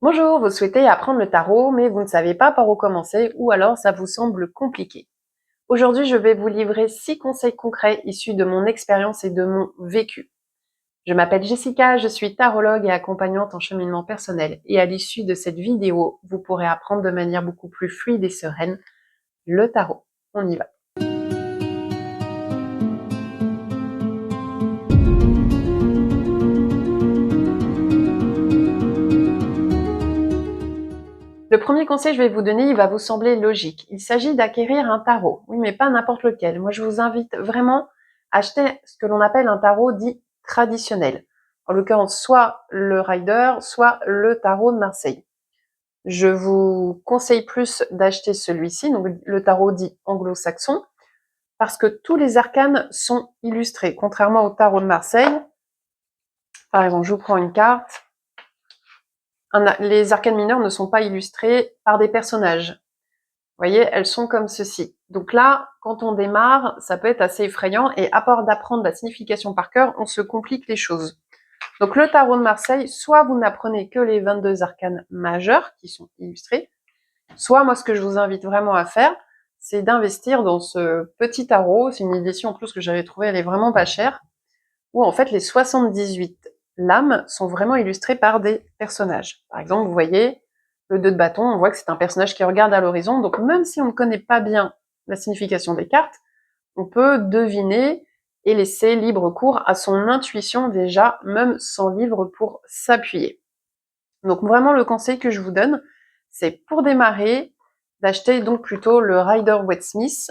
Bonjour, vous souhaitez apprendre le tarot, mais vous ne savez pas par où commencer ou alors ça vous semble compliqué. Aujourd'hui, je vais vous livrer 6 conseils concrets issus de mon expérience et de mon vécu. Je m'appelle Jessica, je suis tarologue et accompagnante en cheminement personnel. Et à l'issue de cette vidéo, vous pourrez apprendre de manière beaucoup plus fluide et sereine le tarot. On y va. Le premier conseil que je vais vous donner, il va vous sembler logique. Il s'agit d'acquérir un tarot. Oui, mais pas n'importe lequel. Moi, je vous invite vraiment à acheter ce que l'on appelle un tarot dit traditionnel. En l'occurrence, soit le Rider, soit le tarot de Marseille. Je vous conseille plus d'acheter celui-ci, donc le tarot dit anglo-saxon, parce que tous les arcanes sont illustrés, contrairement au tarot de Marseille. Par exemple, je vous prends une carte. Les arcanes mineures ne sont pas illustrées par des personnages. Vous voyez, elles sont comme ceci. Donc là, quand on démarre, ça peut être assez effrayant et à part d'apprendre la signification par cœur, on se complique les choses. Donc le tarot de Marseille, soit vous n'apprenez que les 22 arcanes majeurs qui sont illustrés, soit moi ce que je vous invite vraiment à faire, c'est d'investir dans ce petit tarot. C'est une édition en plus que j'avais trouvée, elle est vraiment pas chère, où en fait les 78 lames sont vraiment illustrées par des personnages. Par exemple, vous voyez, le 2 de bâton, on voit que c'est un personnage qui regarde à l'horizon, donc même si on ne connaît pas bien la signification des cartes, on peut deviner et laisser libre cours à son intuition déjà, même sans livre pour s'appuyer. Donc vraiment le conseil que je vous donne, c'est pour démarrer, d'acheter donc plutôt le Rider-Waite-Smith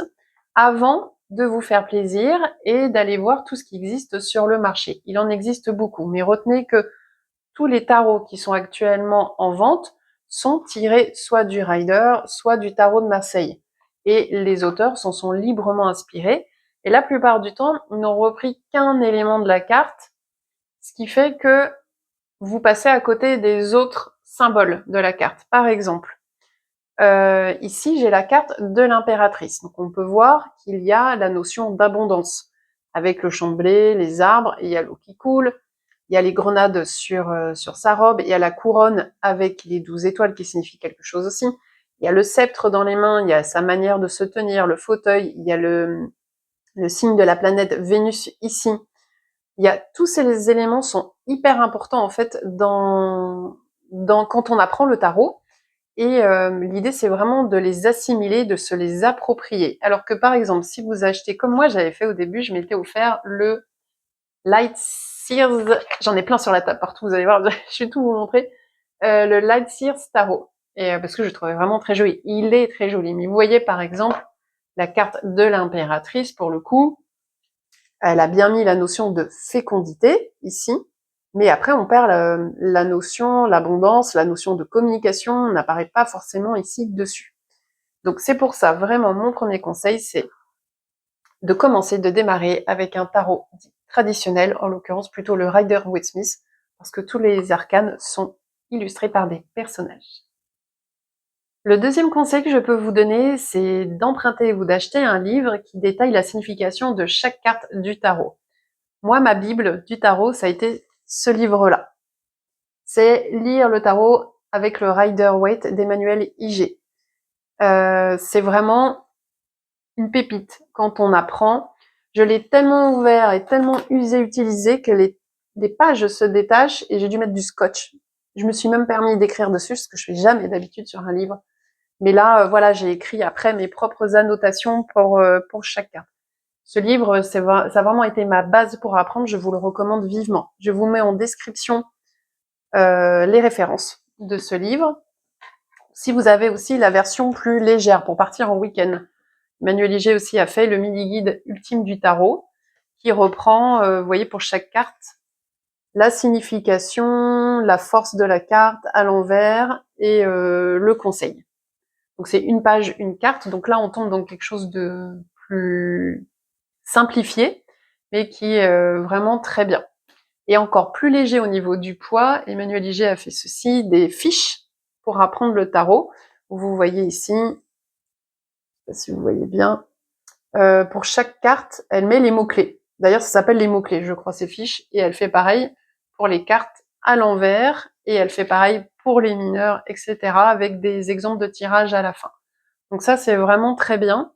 avant de vous faire plaisir et d'aller voir tout ce qui existe sur le marché. Il en existe beaucoup, mais retenez que tous les tarots qui sont actuellement en vente sont tirés soit du Rider, soit du tarot de Marseille. Et les auteurs s'en sont librement inspirés. Et la plupart du temps, ils n'ont repris qu'un élément de la carte, ce qui fait que vous passez à côté des autres symboles de la carte. Par exemple, ici, j'ai la carte de l'impératrice. Donc, on peut voir qu'il y a la notion d'abondance, avec le champ de blé, les arbres, et il y a l'eau qui coule, il y a les grenades sur sa robe, il y a la couronne avec les 12 étoiles qui signifient quelque chose aussi, il y a le sceptre dans les mains, il y a sa manière de se tenir, le fauteuil, il y a le signe de la planète Vénus ici. Il y a tous ces éléments sont hyper importants en fait quand on apprend le tarot. Et l'idée, c'est vraiment de les assimiler, de se les approprier. Alors que par exemple, si vous achetez, comme moi j'avais fait au début, je m'étais offert le Light Sears, j'en ai plein sur la table partout, vous allez voir, je vais tout vous montrer, le Light Sears Tarot. Et parce que je le trouvais vraiment très joli. Il est très joli. Mais vous voyez par exemple la carte de l'impératrice, pour le coup, elle a bien mis la notion de fécondité ici, mais après on perd la notion, l'abondance, la notion de communication n'apparaît pas forcément ici dessus. Donc c'est pour ça, vraiment, mon premier conseil, c'est de commencer, de démarrer avec un tarot dit traditionnel, en l'occurrence plutôt le Rider-Waite-Smith, parce que tous les arcanes sont illustrés par des personnages. Le deuxième conseil que je peux vous donner, c'est d'emprunter ou d'acheter un livre qui détaille la signification de chaque carte du tarot. Moi, ma Bible du tarot, ça a été ce livre-là. C'est lire le tarot avec le Rider-Waite d'Emmanuel Ig. C'est vraiment une pépite quand on apprend. Je l'ai tellement ouvert et tellement usé, utilisé que les pages se détachent et j'ai dû mettre du scotch. Je me suis même permis d'écrire dessus, ce que je fais jamais d'habitude sur un livre. Mais là, voilà, j'ai écrit après mes propres annotations pour chaque carte. Ce livre, ça a vraiment été ma base pour apprendre, je vous le recommande vivement. Je vous mets en description les références de ce livre. Si vous avez aussi la version plus légère pour partir en week-end, Manuel Liger aussi a fait le mini-guide ultime du tarot, qui reprend, vous voyez, pour chaque carte, la signification, la force de la carte à l'envers et le conseil. Donc c'est une page, une carte. Donc là, on tombe dans quelque chose de plus simplifié, mais qui est vraiment très bien. Et encore plus léger au niveau du poids, Emmanuel Liger a fait ceci, des fiches pour apprendre le tarot. Vous voyez ici, je sais pas si vous voyez bien, pour chaque carte, elle met les mots-clés. D'ailleurs, ça s'appelle les mots-clés, je crois, ces fiches. Et elle fait pareil pour les cartes à l'envers, et elle fait pareil pour les mineurs, etc. avec des exemples de tirage à la fin. Donc ça, c'est vraiment très bien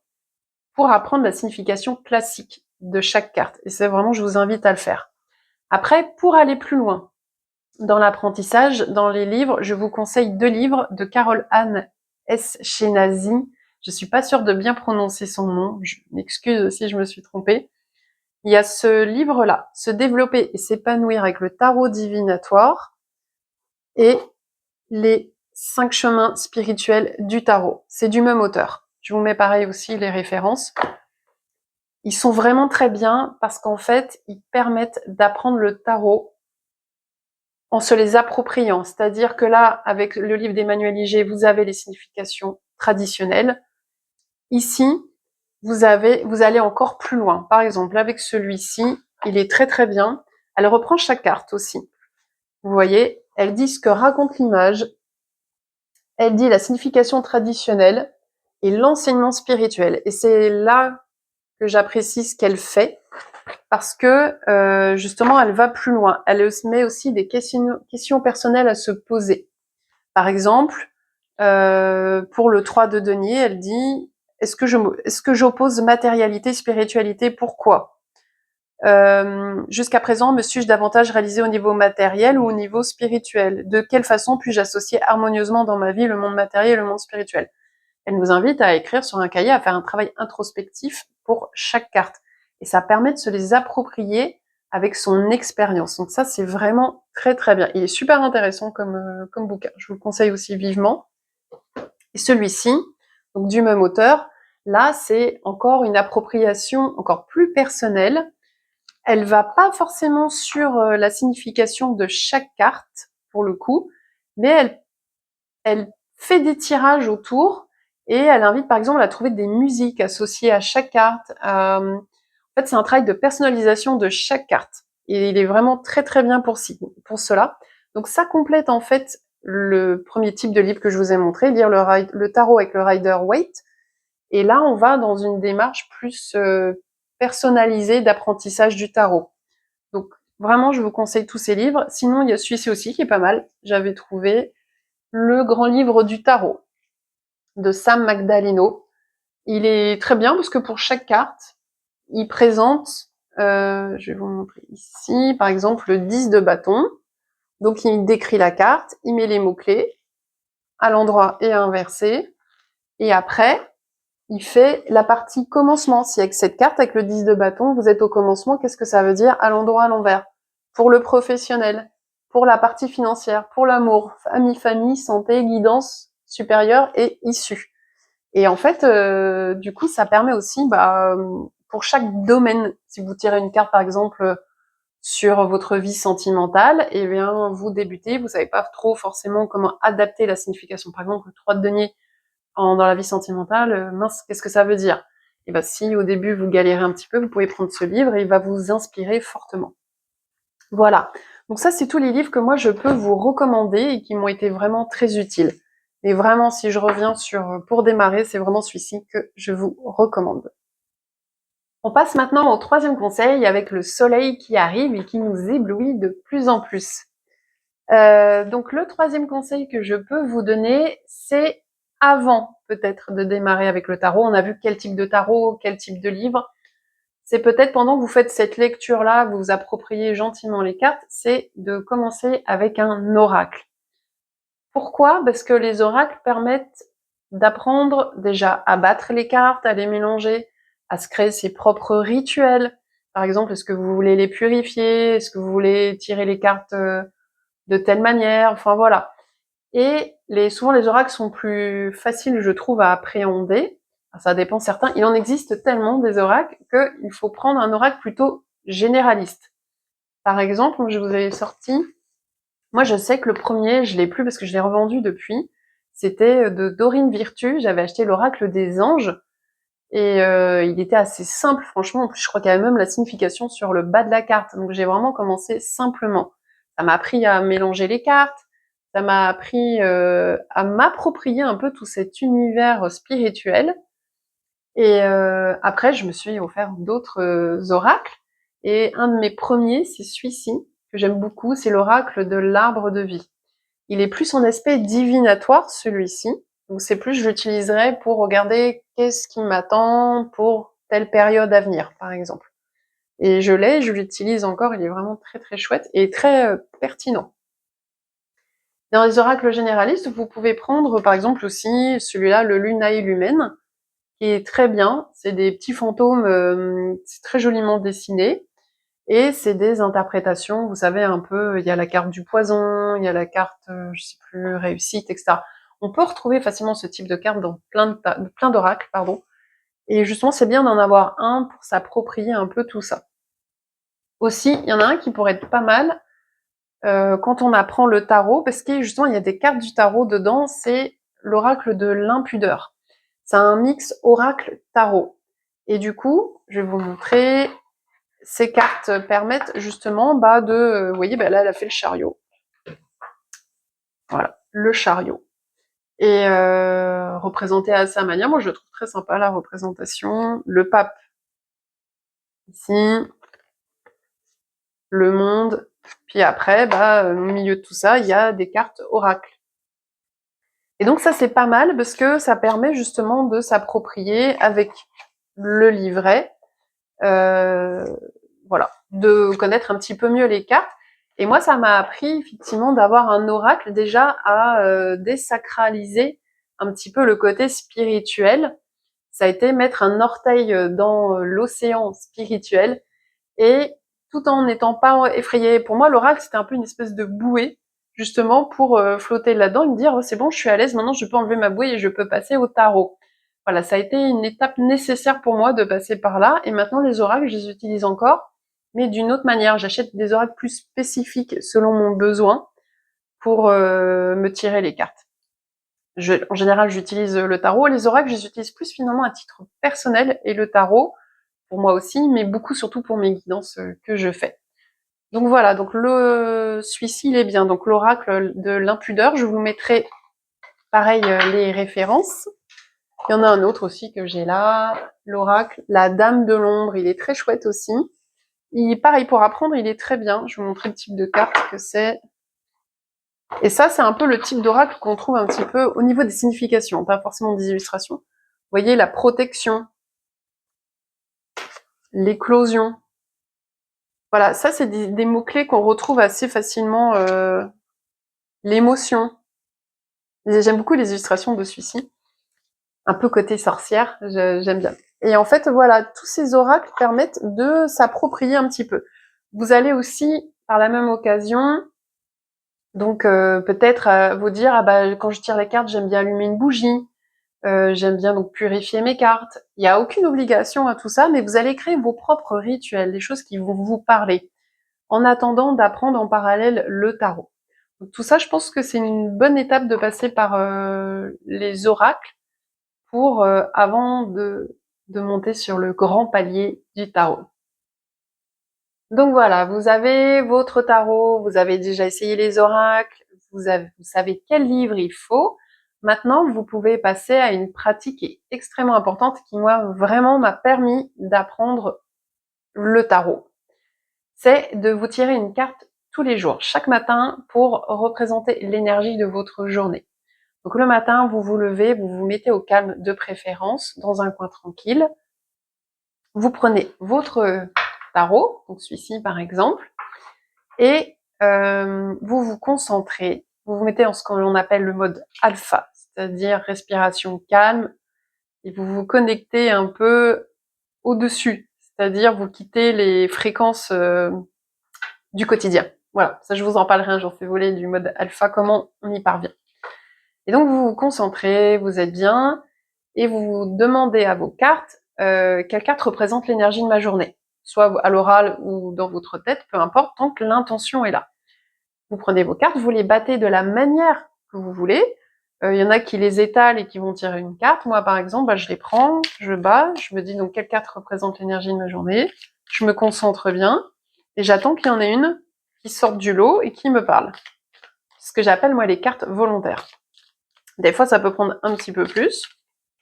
pour apprendre la signification classique de chaque carte. Et c'est vraiment, je vous invite à le faire. Après, pour aller plus loin dans l'apprentissage, dans les livres, je vous conseille 2 livres de Carol Ann Eskenazi. Je suis pas sûre de bien prononcer son nom, je m'excuse si je me suis trompée. Il y a ce livre-là, Se développer et s'épanouir avec le tarot divinatoire et les 5 chemins spirituels du tarot. C'est du même auteur. Je vous mets pareil aussi les références. Ils sont vraiment très bien parce qu'en fait, ils permettent d'apprendre le tarot en se les appropriant. C'est-à-dire que là, avec le livre d'Emmanuel Liger, vous avez les significations traditionnelles. Ici, vous allez encore plus loin. Par exemple, avec celui-ci, il est très très bien. Elle reprend chaque carte aussi. Vous voyez, elle dit ce que raconte l'image, elle dit la signification traditionnelle et l'enseignement spirituel. Et c'est là que j'apprécie ce qu'elle fait, parce que justement, elle va plus loin. Elle met aussi des questions personnelles à se poser. Par exemple, pour le 3 de denier, elle dit est-ce que j'oppose matérialité, spiritualité, pourquoi jusqu'à présent, me suis-je davantage réalisé au niveau matériel ou au niveau spirituel? De quelle façon puis-je associer harmonieusement dans ma vie le monde matériel et le monde spirituel? Elle nous invite à écrire sur un cahier, à faire un travail introspectif pour chaque carte. Et ça permet de se les approprier avec son expérience. Donc ça, c'est vraiment très très bien. Il est super intéressant comme bouquin. Je vous le conseille aussi vivement. Et celui-ci, donc du même auteur, là, c'est encore une appropriation encore plus personnelle. Elle va pas forcément sur la signification de chaque carte, pour le coup, mais elle fait des tirages autour et elle invite par exemple à trouver des musiques associées à chaque carte. En fait, c'est un travail de personnalisation de chaque carte. Et il est vraiment très très bien pour cela. Donc ça complète en fait le premier type de livre que je vous ai montré, lire le tarot avec le Rider-Waite. Et là, on va dans une démarche plus personnalisée d'apprentissage du tarot. Donc vraiment, je vous conseille tous ces livres. Sinon, il y a celui-ci aussi qui est pas mal. J'avais trouvé Le Grand Livre du Tarot de Sam Magdaleno. Il est très bien parce que pour chaque carte, il présente, je vais vous montrer ici, par exemple le 10 de bâton. Donc il décrit la carte, il met les mots-clés à l'endroit et à inverser. Et après, il fait la partie commencement. Si avec cette carte, avec le 10 de bâton, vous êtes au commencement, qu'est-ce que ça veut dire à l'endroit, à l'envers? Pour le professionnel, pour la partie financière, pour l'amour, famille, santé, guidance supérieure et issue. Et en fait, du coup, ça permet aussi, pour chaque domaine, si vous tirez une carte, par exemple, sur votre vie sentimentale, eh bien, vous débutez, vous savez pas trop forcément comment adapter la signification. Par exemple, le 3 de denier dans la vie sentimentale, mince, qu'est-ce que ça veut dire? Et ben, si au début vous galérez un petit peu, vous pouvez prendre ce livre et il va vous inspirer fortement. Voilà. Donc ça, c'est tous les livres que moi je peux vous recommander et qui m'ont été vraiment très utiles. Mais vraiment, si je reviens sur pour démarrer, c'est vraiment celui-ci que je vous recommande. On passe maintenant au 3e conseil avec le soleil qui arrive et qui nous éblouit de plus en plus. Donc le 3e conseil que je peux vous donner, c'est avant peut-être de démarrer avec le tarot. On a vu quel type de tarot, quel type de livre. C'est peut-être pendant que vous faites cette lecture-là, vous vous appropriez gentiment les cartes, c'est de commencer avec un oracle. Pourquoi? Parce que les oracles permettent d'apprendre déjà à battre les cartes, à les mélanger, à se créer ses propres rituels. Par exemple, est-ce que vous voulez les purifier? Est-ce que vous voulez tirer les cartes de telle manière? Enfin voilà. Et souvent les oracles sont plus faciles, je trouve, à appréhender. Ça dépend certains. Il en existe tellement des oracles qu'il faut prendre un oracle plutôt généraliste. Par exemple, je vous ai sorti, moi je sais que le premier, je l'ai plus parce que je l'ai revendu depuis, c'était de Dorine Virtue. J'avais acheté l'oracle des anges et il était assez simple, franchement. En plus, je crois qu'il y avait même la signification sur le bas de la carte. Donc j'ai vraiment commencé simplement. Ça m'a appris à mélanger les cartes, ça m'a appris à m'approprier un peu tout cet univers spirituel. Et après, je me suis offert d'autres oracles. Et un de mes premiers, c'est celui-ci, que j'aime beaucoup, c'est l'oracle de l'arbre de vie. Il est plus en aspect divinatoire, celui-ci. Donc c'est plus, je l'utiliserai pour regarder qu'est-ce qui m'attend pour telle période à venir, par exemple. Et je l'utilise encore, il est vraiment très très chouette et très pertinent. Dans les oracles généralistes, vous pouvez prendre par exemple aussi celui-là, le Lunae Lumen, qui est très bien. C'est des petits fantômes, c'est très joliment dessiné. Et c'est des interprétations, vous savez, un peu, il y a la carte du poison, il y a la carte, je sais plus, réussite, etc. On peut retrouver facilement ce type de carte dans plein d'oracles, pardon. Et justement, c'est bien d'en avoir un pour s'approprier un peu tout ça. Aussi, il y en a un qui pourrait être pas mal quand on apprend le tarot, parce que justement, il y a des cartes du tarot dedans, c'est l'oracle de l'impudeur. C'est un mix oracle-tarot. Et du coup, je vais vous montrer, ces cartes permettent justement vous voyez, là, elle a fait le chariot. Voilà, le chariot. Et représenté à sa manière, moi je trouve très sympa la représentation. Le pape, ici, le monde, puis après, au milieu de tout ça, il y a des cartes oracles. Et donc ça, c'est pas mal parce que ça permet justement de s'approprier avec le livret, voilà, de connaître un petit peu mieux les cartes. Et moi, ça m'a appris effectivement d'avoir un oracle déjà à désacraliser un petit peu le côté spirituel. Ça a été mettre un orteil dans l'océan spirituel et tout en n'étant pas effrayé. Pour moi, l'oracle, c'était un peu une espèce de bouée, justement, pour flotter là-dedans et me dire, oh, c'est bon, je suis à l'aise, maintenant je peux enlever ma bouée et je peux passer au tarot. Voilà, ça a été une étape nécessaire pour moi de passer par là, et maintenant les oracles, je les utilise encore, mais d'une autre manière. J'achète des oracles plus spécifiques selon mon besoin pour me tirer les cartes. En général, j'utilise le tarot. Les oracles, je les utilise plus finalement à titre personnel, et le tarot, pour moi aussi, mais beaucoup surtout pour mes guidances que je fais. Donc voilà, donc celui-ci il est bien. Donc l'oracle de l'impudeur, je vous mettrai pareil les références. Il y en a un autre aussi que j'ai là, l'oracle, la dame de l'ombre, il est très chouette aussi. Pareil, pour apprendre, il est très bien. Je vais vous montrer le type de carte que c'est. Et ça, c'est un peu le type d'oracle qu'on trouve un petit peu au niveau des significations, pas forcément des illustrations. Vous voyez, la protection, l'éclosion. Voilà, ça, c'est des mots-clés qu'on retrouve assez facilement. L'émotion. J'aime beaucoup les illustrations de celui-ci. Un peu côté sorcière, j'aime bien. Et en fait, voilà, tous ces oracles permettent de s'approprier un petit peu. Vous allez aussi, par la même occasion, donc peut-être vous dire, quand je tire les cartes, j'aime bien allumer une bougie, j'aime bien donc purifier mes cartes. Il n'y a aucune obligation à tout ça, mais vous allez créer vos propres rituels, des choses qui vont vous parler, en attendant d'apprendre en parallèle le tarot. Donc, tout ça, je pense que c'est une bonne étape de passer par les oracles pour avant de monter sur le grand palier du tarot. Donc voilà, vous avez votre tarot, vous avez déjà essayé les oracles, vous savez quel livre il faut. Maintenant, vous pouvez passer à une pratique qui est extrêmement importante, qui moi vraiment m'a permis d'apprendre le tarot. C'est de vous tirer une carte tous les jours, chaque matin, pour représenter l'énergie de votre journée. Donc le matin, vous vous levez, vous vous mettez au calme de préférence, dans un coin tranquille. Vous prenez votre tarot, donc celui-ci par exemple, et vous vous concentrez, vous vous mettez en ce qu'on appelle le mode alpha, c'est-à-dire respiration calme, et vous vous connectez un peu au-dessus, c'est-à-dire vous quittez les fréquences du quotidien. Voilà, ça je vous en parlerai un jour, c'est voler du mode alpha, comment on y parvient. Et donc vous vous concentrez, vous êtes bien, et vous demandez à vos cartes quelle carte représente l'énergie de ma journée, soit à l'oral ou dans votre tête, peu importe, tant que l'intention est là. Vous prenez vos cartes, vous les battez de la manière que vous voulez. Il y en a qui les étalent et qui vont tirer une carte. Moi, par exemple, je les prends, je bats, je me dis donc quelle carte représente l'énergie de ma journée. Je me concentre bien et j'attends qu'il y en ait une qui sorte du lot et qui me parle. Ce que j'appelle moi les cartes volontaires. Des fois, ça peut prendre un petit peu plus.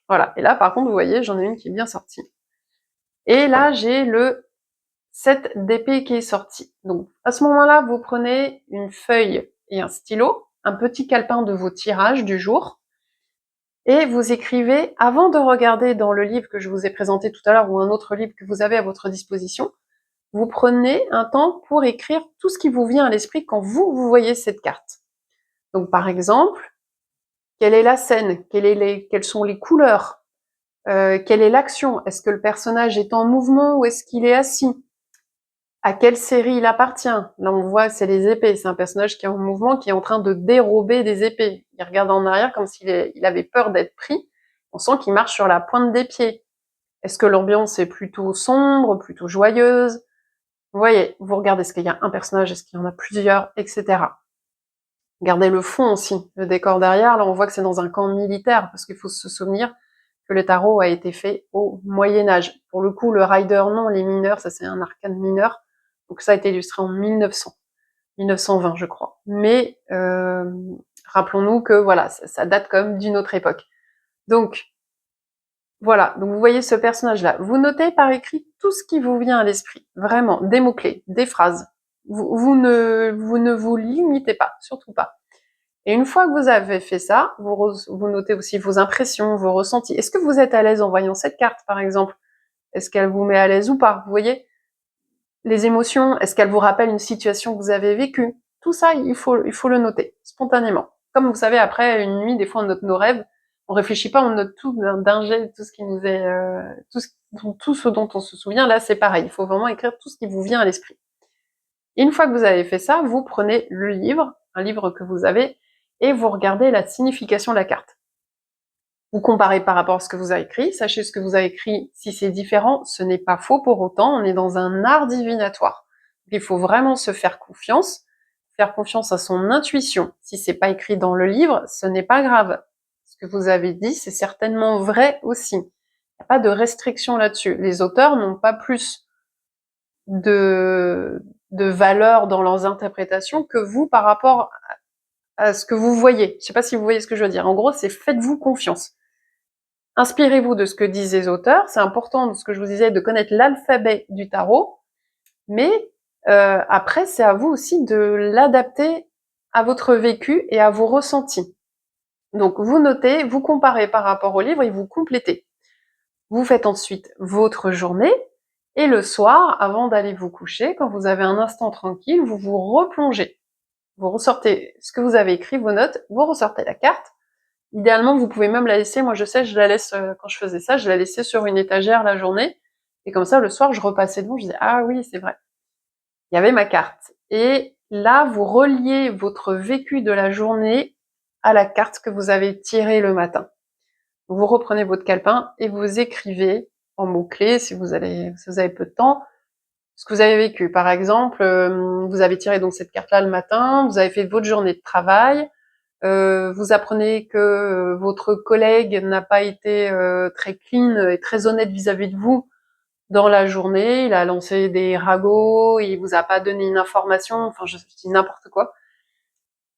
Voilà. Et là, par contre, vous voyez, j'en ai une qui est bien sortie. Et là, j'ai le 7 d'épée qui est sorti. Donc, à ce moment-là, vous prenez une feuille et un stylo, un petit calepin de vos tirages du jour et vous écrivez, avant de regarder dans le livre que je vous ai présenté tout à l'heure ou un autre livre que vous avez à votre disposition, vous prenez un temps pour écrire tout ce qui vous vient à l'esprit quand vous voyez cette carte. Donc par exemple, quelle est la scène? Quelles sont les couleurs? Quelle est l'action? Est-ce que le personnage est en mouvement ou est-ce qu'il est assis? À quelle série il appartient? Là, on voit, c'est les épées. C'est un personnage qui est en mouvement, qui est en train de dérober des épées. Il regarde en arrière comme s'il avait peur d'être pris. On sent qu'il marche sur la pointe des pieds. Est-ce que l'ambiance est plutôt sombre, plutôt joyeuse? Vous voyez, vous regardez, est-ce qu'il y a un personnage, est-ce qu'il y en a plusieurs, etc. Regardez le fond aussi, le décor derrière. Là, on voit que c'est dans un camp militaire, parce qu'il faut se souvenir que le tarot a été fait au Moyen-Âge. Pour le coup, le rider, non, les mineurs, ça c'est un arcane mineur. Donc ça a été illustré en 1900, 1920, je crois. Mais rappelons-nous que voilà, ça date quand même d'une autre époque. Donc voilà, donc vous voyez ce personnage-là. Vous notez par écrit tout ce qui vous vient à l'esprit. Vraiment, des mots-clés, des phrases. Vous ne vous limitez pas, surtout pas. Et une fois que vous avez fait ça, vous notez aussi vos impressions, vos ressentis. Est-ce que vous êtes à l'aise en voyant cette carte, par exemple? Est-ce qu'elle vous met à l'aise ou pas? Vous voyez? Les émotions, est-ce qu'elles vous rappellent une situation que vous avez vécue? Tout ça, il faut le noter, spontanément. Comme vous savez, après une nuit, des fois on note nos rêves, on réfléchit pas, on note tout d'un jet, tout ce qui nous est, tout ce dont on se souvient. Là, c'est pareil, il faut vraiment écrire tout ce qui vous vient à l'esprit. Et une fois que vous avez fait ça, vous prenez le livre, un livre que vous avez, et vous regardez la signification de la carte. Vous comparez par rapport à ce que vous avez écrit, sachez ce que vous avez écrit, si c'est différent, ce n'est pas faux pour autant, on est dans un art divinatoire. Il faut vraiment se faire confiance à son intuition. Si c'est pas écrit dans le livre, ce n'est pas grave. Ce que vous avez dit, c'est certainement vrai aussi. Il n'y a pas de restriction là-dessus. Les auteurs n'ont pas plus de valeur dans leurs interprétations que vous par rapport à ce que vous voyez. Je sais pas si vous voyez ce que je veux dire. En gros, c'est faites-vous confiance. Inspirez-vous de ce que disent les auteurs. C'est important, ce que je vous disais, de connaître l'alphabet du tarot. Mais après, c'est à vous aussi de l'adapter à votre vécu et à vos ressentis. Donc, vous notez, vous comparez par rapport au livre et vous complétez. Vous faites ensuite votre journée et le soir, avant d'aller vous coucher, quand vous avez un instant tranquille, vous vous replongez. Vous ressortez ce que vous avez écrit, vos notes, vous ressortez la carte. Idéalement, vous pouvez même la laisser, moi je sais, je la laisse, quand je faisais ça, je la laissais sur une étagère la journée, et comme ça, le soir, je repassais devant, je disais, ah oui, c'est vrai, il y avait ma carte. Et là, vous reliez votre vécu de la journée à la carte que vous avez tirée le matin. Vous reprenez votre calepin et vous écrivez en mots-clés, si vous avez peu de temps, ce que vous avez vécu. Par exemple, vous avez tiré donc cette carte-là le matin, vous avez fait votre journée de travail, vous apprenez que votre collègue n'a pas été très clean et très honnête vis-à-vis de vous dans la journée, il a lancé des ragots, il vous a pas donné une information, enfin je dis n'importe quoi.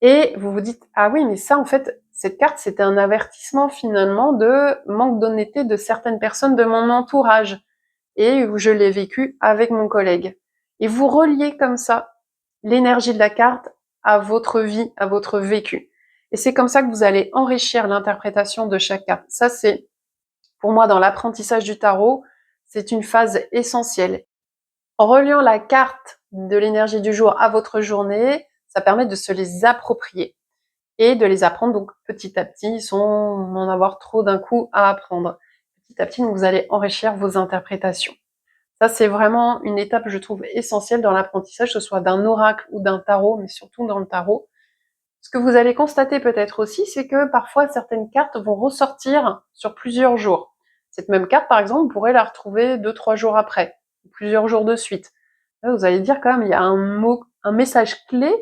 Et vous vous dites, ah oui, mais ça en fait, cette carte c'était un avertissement finalement de manque d'honnêteté de certaines personnes de mon entourage et où je l'ai vécu avec mon collègue. Et vous reliez comme ça l'énergie de la carte à votre vie, à votre vécu. Et c'est comme ça que vous allez enrichir l'interprétation de chaque carte. Ça, c'est, pour moi, dans l'apprentissage du tarot, c'est une phase essentielle. En reliant la carte de l'énergie du jour à votre journée, ça permet de se les approprier et de les apprendre donc petit à petit sans en avoir trop d'un coup à apprendre. Petit à petit, vous allez enrichir vos interprétations. Ça, c'est vraiment une étape, je trouve, essentielle dans l'apprentissage, que ce soit d'un oracle ou d'un tarot, mais surtout dans le tarot. Ce que vous allez constater peut-être aussi, c'est que parfois certaines cartes vont ressortir sur plusieurs jours. Cette même carte, par exemple, vous pourrez la retrouver 2-3 jours après, plusieurs jours de suite. Là, vous allez dire quand même, il y a un mot, un message clé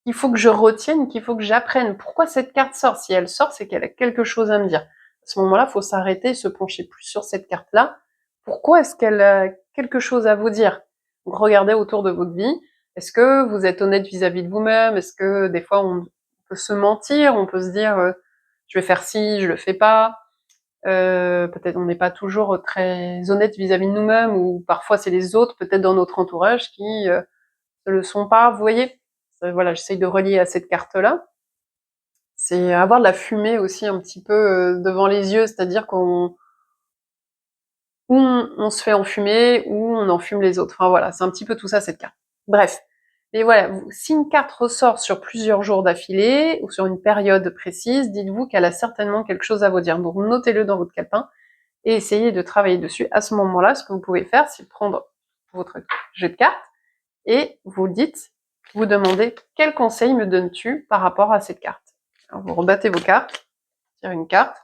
qu'il faut que je retienne, qu'il faut que j'apprenne. Pourquoi cette carte sort? Si elle sort, c'est qu'elle a quelque chose à me dire. À ce moment-là, il faut s'arrêter, se pencher plus sur cette carte-là. Pourquoi est-ce qu'elle a quelque chose à vous dire? Donc, regardez autour de votre vie. Est-ce que vous êtes honnête vis-à-vis de vous-même? Est-ce que des fois on peut se mentir? On peut se dire je vais faire ci, je le fais pas. Peut-être on n'est pas toujours très honnête vis-à-vis de nous-mêmes, ou parfois c'est les autres, peut-être dans notre entourage, qui ne le sont pas. Vous voyez? Voilà, j'essaye de relier à cette carte-là. C'est avoir de la fumée aussi un petit peu devant les yeux, c'est-à-dire qu'on on se fait enfumer ou on enfume les autres. Enfin voilà, c'est un petit peu tout ça cette carte. Bref. Et voilà, si une carte ressort sur plusieurs jours d'affilée ou sur une période précise, dites-vous qu'elle a certainement quelque chose à vous dire. Donc notez-le dans votre calepin et essayez de travailler dessus. À ce moment-là, ce que vous pouvez faire, c'est prendre votre jeu de cartes et vous dites, vous demandez quel conseil me donnes-tu par rapport à cette carte. Alors vous rebattez vos cartes, tirez une carte,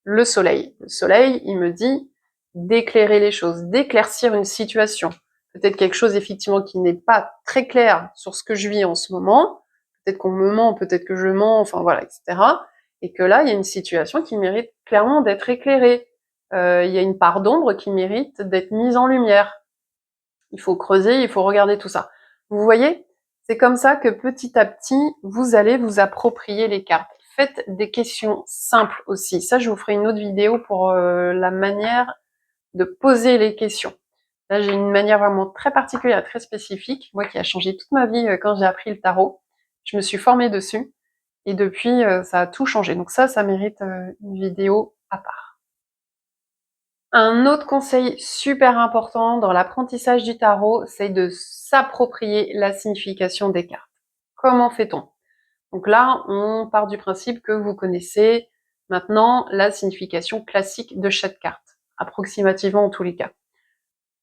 le soleil. Le soleil, il me dit d'éclairer les choses, d'éclaircir une situation. Peut-être quelque chose effectivement qui n'est pas très clair sur ce que je vis en ce moment. Peut-être qu'on me ment, peut-être que je mens, enfin voilà, etc. Et que là, il y a une situation qui mérite clairement d'être éclairée. Il y a une part d'ombre qui mérite d'être mise en lumière. Il faut creuser, il faut regarder tout ça. Vous voyez, c'est comme ça que petit à petit, vous allez vous approprier les cartes. Faites des questions simples aussi. Ça, je vous ferai une autre vidéo pour la manière de poser les questions. Là, j'ai une manière vraiment très particulière, très spécifique, moi qui a changé toute ma vie quand j'ai appris le tarot. Je me suis formée dessus et depuis, ça a tout changé. Donc ça mérite une vidéo à part. Un autre conseil super important dans l'apprentissage du tarot, c'est de s'approprier la signification des cartes. Comment fait-on? Donc là, on part du principe que vous connaissez maintenant la signification classique de chaque carte, approximativement en tous les cas.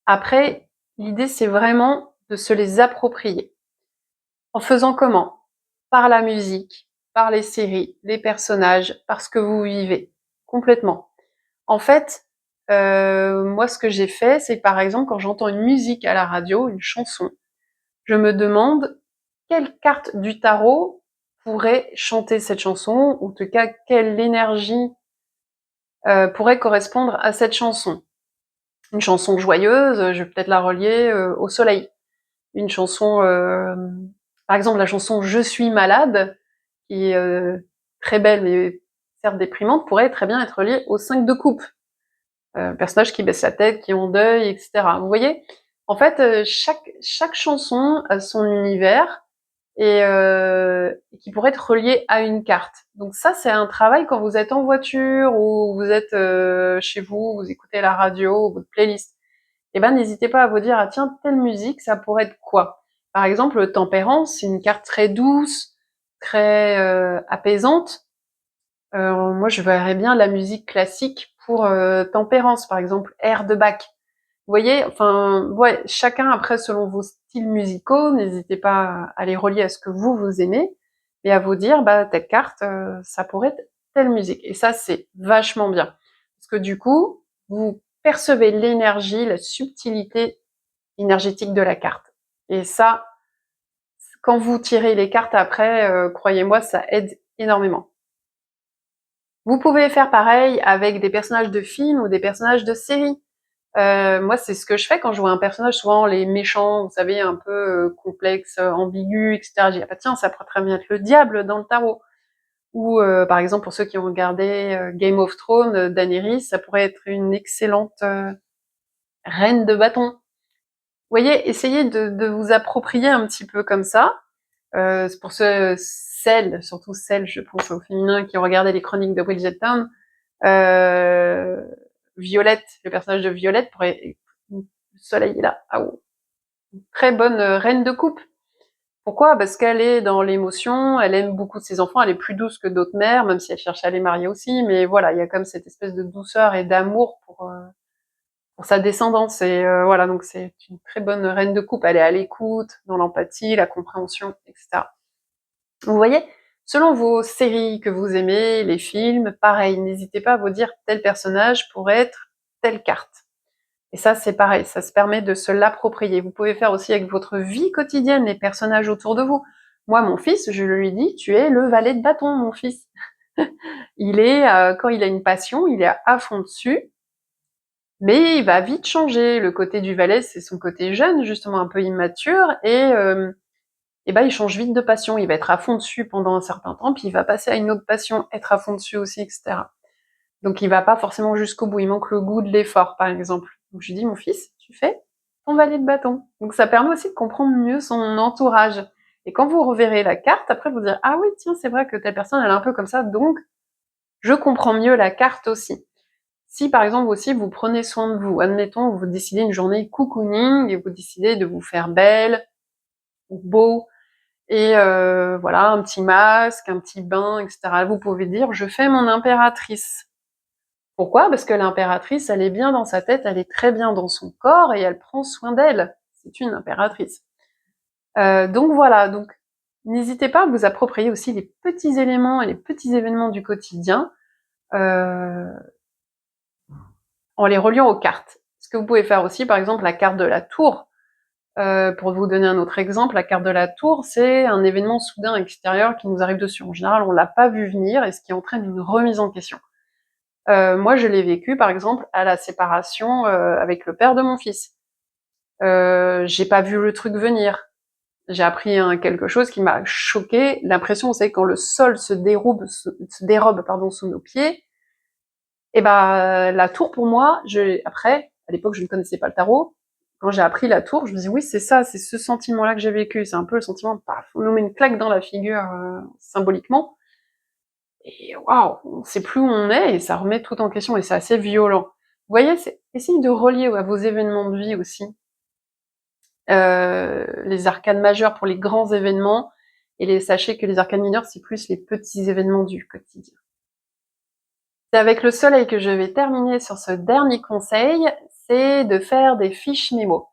Après, l'idée c'est vraiment de se les approprier. En faisant comment? Par la musique, par les séries, les personnages, par ce que vous vivez, complètement. En fait, moi ce que j'ai fait, c'est par exemple quand j'entends une musique à la radio, une chanson, je me demande quelle carte du tarot pourrait chanter cette chanson, ou en tout cas quelle énergie pourrait correspondre à cette chanson. Une chanson joyeuse, je vais peut-être la relier au soleil. Une chanson, par exemple la chanson Je suis malade, qui est très belle mais certes déprimante, pourrait très bien être reliée au 5 de coupe. Personnage qui baisse la tête, qui est en deuil, etc. Vous voyez? En fait, chaque chanson a son univers et qui pourrait être relié à une carte. Donc ça, c'est un travail quand vous êtes en voiture ou vous êtes chez vous, vous écoutez la radio ou votre playlist. Eh ben, n'hésitez pas à vous dire, ah tiens, telle musique, ça pourrait être quoi? Par exemple, Tempérance, c'est une carte très douce, très apaisante. Moi, je verrais bien la musique classique pour Tempérance, par exemple, air de Bach. Vous voyez, enfin, ouais, chacun après selon vos styles musicaux, n'hésitez pas à les relier à ce que vous aimez et à vous dire, bah telle carte, ça pourrait être telle musique. Et ça, c'est vachement bien parce que du coup, vous percevez l'énergie, la subtilité énergétique de la carte. Et ça, quand vous tirez les cartes après, croyez-moi, ça aide énormément. Vous pouvez faire pareil avec des personnages de films ou des personnages de séries. Moi, c'est ce que je fais quand je vois un personnage, souvent les méchants, vous savez, un peu complexes, ambigus, etc. Je dis, ah bah tiens, ça pourrait très bien être le diable dans le tarot. Ou par exemple, pour ceux qui ont regardé Game of Thrones, Daenerys, ça pourrait être une excellente reine de bâton. Vous voyez, essayez de vous approprier un petit peu comme ça. C'est pour celles, surtout celles, je pense au féminin, qui ont regardé les chroniques de Bridgerton, Violette, le personnage de Violette pourrait, le soleil est là, ah oh, très bonne reine de coupe. Pourquoi? Parce qu'elle est dans l'émotion, elle aime beaucoup ses enfants, elle est plus douce que d'autres mères, même si elle cherche à les marier aussi, mais voilà, il y a comme cette espèce de douceur et d'amour pour sa descendance, et voilà, donc c'est une très bonne reine de coupe, elle est à l'écoute, dans l'empathie, la compréhension, etc. Vous voyez, selon vos séries que vous aimez, les films, pareil, n'hésitez pas à vous dire tel personnage pourrait être telle carte. Et ça, c'est pareil, ça se permet de se l'approprier. Vous pouvez faire aussi avec votre vie quotidienne, les personnages autour de vous. Moi, mon fils, je lui dis, tu es le valet de bâton, mon fils. Il est, quand il a une passion, il est à fond dessus, mais il va vite changer. Le côté du valet, c'est son côté jeune, justement un peu immature, et ben il change vite de passion. Il va être à fond dessus pendant un certain temps, puis il va passer à une autre passion, être à fond dessus aussi, etc. Donc il va pas forcément jusqu'au bout, il manque le goût de l'effort, par exemple. Donc je lui dis, mon fils, tu fais ton valet de bâton. Donc ça permet aussi de comprendre mieux son entourage. Et quand vous reverrez la carte, après vous dire « Ah oui, tiens, c'est vrai que telle personne, elle est un peu comme ça, donc je comprends mieux la carte aussi. » Si par exemple aussi vous prenez soin de vous, admettons vous décidez une journée cocooning et vous décidez de vous faire belle, ou beau, et voilà, un petit masque, un petit bain, etc. Vous pouvez dire « Je fais mon impératrice ». Pourquoi? Parce que l'impératrice, elle est bien dans sa tête, elle est très bien dans son corps et elle prend soin d'elle. C'est une impératrice. Donc voilà, donc n'hésitez pas à vous approprier aussi les petits éléments et les petits événements du quotidien en les reliant aux cartes. Ce que vous pouvez faire aussi, par exemple, la carte de la tour. Pour vous donner un autre exemple, la carte de la tour, c'est un événement soudain extérieur qui nous arrive dessus. En général, on l'a pas vu venir et ce qui entraîne une remise en question. Moi, je l'ai vécu, par exemple, à la séparation avec le père de mon fils. J'ai pas vu le truc venir. J'ai appris quelque chose qui m'a choqué. L'impression, vous savez, quand le sol se dérobe sous nos pieds, et ben la tour pour moi, après, à l'époque je ne connaissais pas le tarot, quand j'ai appris la tour, je me dis oui c'est ça, c'est ce sentiment-là que j'ai vécu, c'est un peu le sentiment, paf, on nous met une claque dans la figure symboliquement, et waouh, on sait plus où on est, et ça remet tout en question, et c'est assez violent. Vous voyez, essayez de relier à vos événements de vie aussi, les arcanes majeures pour les grands événements, et sachez que les arcanes mineures, c'est plus les petits événements du quotidien. C'est avec le soleil que je vais terminer sur ce dernier conseil, c'est de faire des fiches mémo.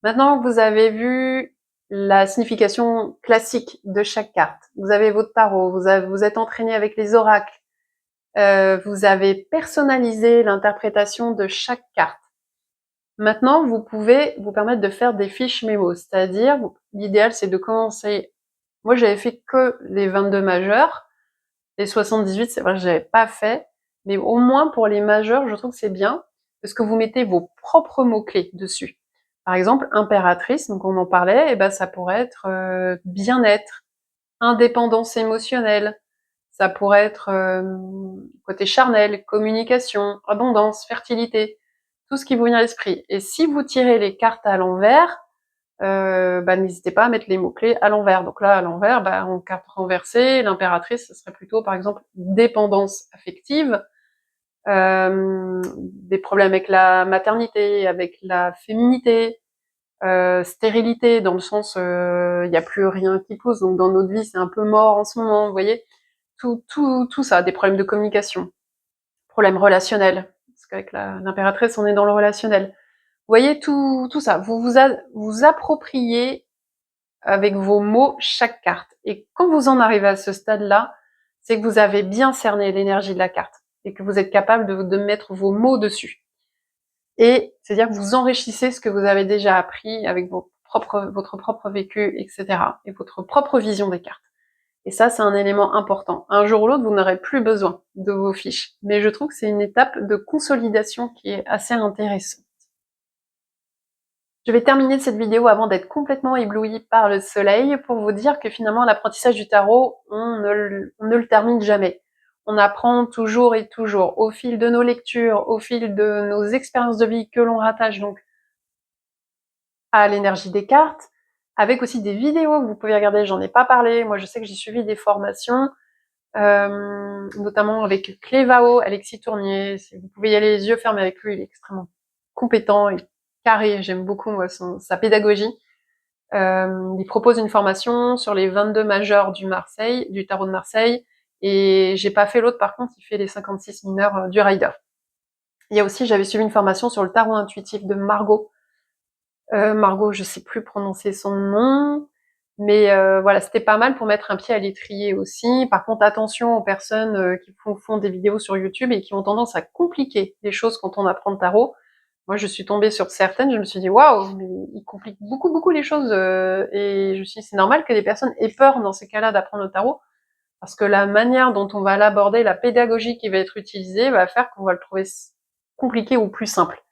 Maintenant que vous avez vu la signification classique de chaque carte, vous avez votre tarot, vous êtes entraîné avec les oracles, vous avez personnalisé l'interprétation de chaque carte. Maintenant, vous pouvez vous permettre de faire des fiches mémo, c'est-à-dire, l'idéal c'est de commencer, moi j'avais fait que les 22 majeurs, les 78 c'est vrai que j'avais pas fait, mais au moins pour les majeurs, je trouve que c'est bien, parce que vous mettez vos propres mots-clés dessus. Par exemple, impératrice, donc on en parlait, et ben ça pourrait être bien-être, indépendance émotionnelle, ça pourrait être côté charnel, communication, abondance, fertilité, tout ce qui vous vient à l'esprit. Et si vous tirez les cartes à l'envers, n'hésitez pas à mettre les mots-clés à l'envers. Donc là, à l'envers, en carte renversée, l'impératrice, ce serait plutôt, par exemple, dépendance affective, des problèmes avec la maternité, avec la féminité, stérilité, dans le sens, il n'y a plus rien qui pousse, donc dans notre vie, c'est un peu mort en ce moment, vous voyez, tout ça, des problèmes de communication, problèmes relationnels, parce qu'avec l'impératrice, on est dans le relationnel. Vous voyez, tout ça, vous appropriez avec vos mots chaque carte. Et quand vous en arrivez à ce stade-là, c'est que vous avez bien cerné l'énergie de la carte et que vous êtes capable de mettre vos mots dessus. Et c'est-à-dire que vous enrichissez ce que vous avez déjà appris avec votre propre vécu, etc. et votre propre vision des cartes. Et ça, c'est un élément important. Un jour ou l'autre, vous n'aurez plus besoin de vos fiches. Mais je trouve que c'est une étape de consolidation qui est assez intéressante. Je vais terminer cette vidéo avant d'être complètement éblouie par le soleil pour vous dire que finalement l'apprentissage du tarot, on ne le termine jamais. On apprend toujours et toujours au fil de nos lectures, au fil de nos expériences de vie que l'on rattache donc à l'énergie des cartes, avec aussi des vidéos que vous pouvez regarder, j'en ai pas parlé, moi je sais que j'ai suivi des formations, notamment avec Clévao, Alexis Tournier, vous pouvez y aller les yeux fermés avec lui, il est extrêmement compétent et carré, j'aime beaucoup moi sa pédagogie. Il propose une formation sur les 22 majeurs du tarot de Marseille, et j'ai pas fait l'autre, par contre il fait les 56 mineurs du Rider. Il y a aussi, j'avais suivi une formation sur le tarot intuitif de Margot. Margot, je sais plus prononcer son nom, mais voilà, c'était pas mal pour mettre un pied à l'étrier aussi. Par contre, attention aux personnes qui font des vidéos sur YouTube et qui ont tendance à compliquer les choses quand on apprend le tarot. Moi, je suis tombée sur certaines, je me suis dit waouh, mais ils compliquent beaucoup les choses, et je me suis dit c'est normal que des personnes aient peur dans ces cas-là d'apprendre le tarot, parce que la manière dont on va l'aborder, la pédagogie qui va être utilisée, va faire qu'on va le trouver compliqué ou plus simple.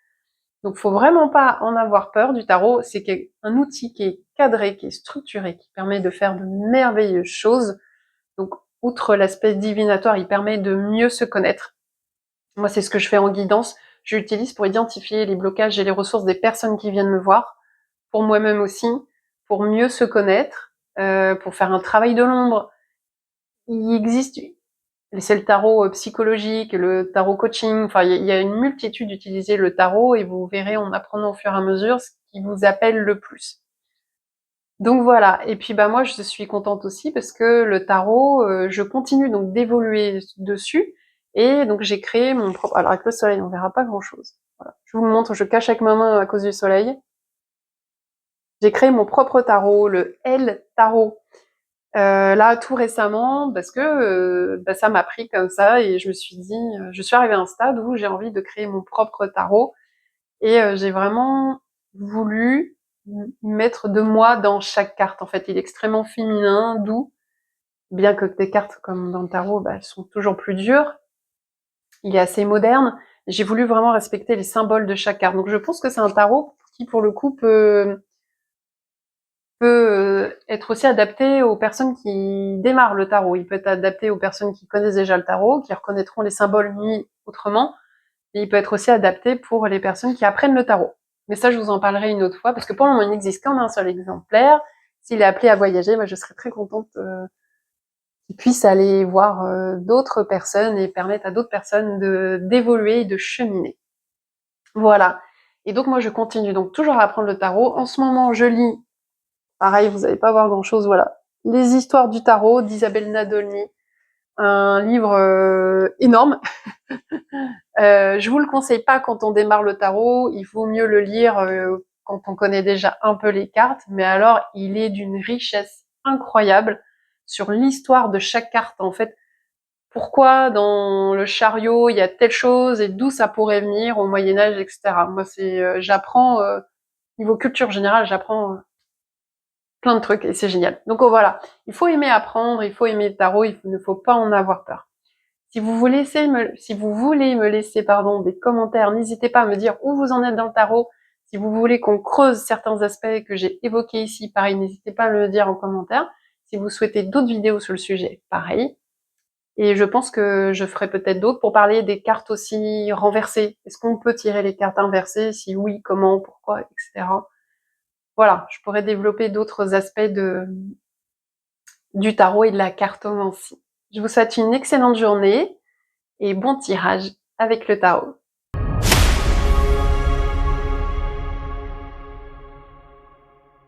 Donc, faut vraiment pas en avoir peur du tarot. C'est un outil qui est cadré, qui est structuré, qui permet de faire de merveilleuses choses. Donc, outre l'aspect divinatoire, il permet de mieux se connaître. Moi, c'est ce que je fais en guidance. Je l'utilise pour identifier les blocages et les ressources des personnes qui viennent me voir, pour moi-même aussi, pour mieux se connaître, pour faire un travail de l'ombre. Il existe, c'est le tarot psychologique, le tarot coaching, enfin il y a une multitude d'utiliser le tarot et vous verrez en apprenant au fur et à mesure ce qui vous appelle le plus. Donc voilà, et puis bah moi je suis contente aussi parce que le tarot, je continue donc d'évoluer dessus et donc j'ai créé mon propre... Alors avec le soleil on verra pas grand chose. Voilà. Je vous le montre, je cache avec ma main à cause du soleil. J'ai créé mon propre tarot, le L Tarot. Là tout récemment parce que bah, ça m'a pris comme ça et je me suis dit, je suis arrivée à un stade où j'ai envie de créer mon propre tarot et j'ai vraiment voulu mettre de moi dans chaque carte. En fait, il est extrêmement féminin, doux, bien que des cartes comme dans le tarot, bah, elles sont toujours plus dures. Il est assez moderne. J'ai voulu vraiment respecter les symboles de chaque carte. Donc je pense que c'est un tarot qui, pour le coup, peut être aussi adapté aux personnes qui démarrent le tarot. Il peut être adapté aux personnes qui connaissent déjà le tarot, qui reconnaîtront les symboles mis autrement. Et il peut être aussi adapté pour les personnes qui apprennent le tarot. Mais ça, je vous en parlerai une autre fois, parce que pour le moment, il n'existe qu'en un seul exemplaire. S'il est appelé à voyager, moi, je serais très contente qu'il puisse aller voir d'autres personnes et permettre à d'autres personnes d'évoluer et de cheminer. Voilà. Et donc, moi, je continue donc toujours à apprendre le tarot. En ce moment, je lis, pareil, vous n'allez pas voir grand-chose, voilà. Les histoires du tarot d'Isabelle Nadolny. Un livre énorme. Je vous le conseille pas quand on démarre le tarot, il vaut mieux le lire quand on connaît déjà un peu les cartes, mais alors il est d'une richesse incroyable sur l'histoire de chaque carte, en fait. Pourquoi dans le chariot il y a telle chose et d'où ça pourrait venir au Moyen-Âge, etc. Moi, j'apprends, niveau culture générale, j'apprends plein de trucs et c'est génial. Donc voilà, il faut aimer apprendre, il faut aimer le tarot, il ne faut pas en avoir peur. Si vous voulez me laisser des commentaires, n'hésitez pas à me dire où vous en êtes dans le tarot. Si vous voulez qu'on creuse certains aspects que j'ai évoqués ici, pareil, n'hésitez pas à me le dire en commentaire. Si vous souhaitez d'autres vidéos sur le sujet, pareil. Et je pense que je ferai peut-être d'autres pour parler des cartes aussi renversées. Est-ce qu'on peut tirer les cartes inversées? Si oui, comment, pourquoi, etc. Voilà, je pourrais développer d'autres aspects du tarot et de la cartomancie. Je vous souhaite une excellente journée et bon tirage avec le tarot.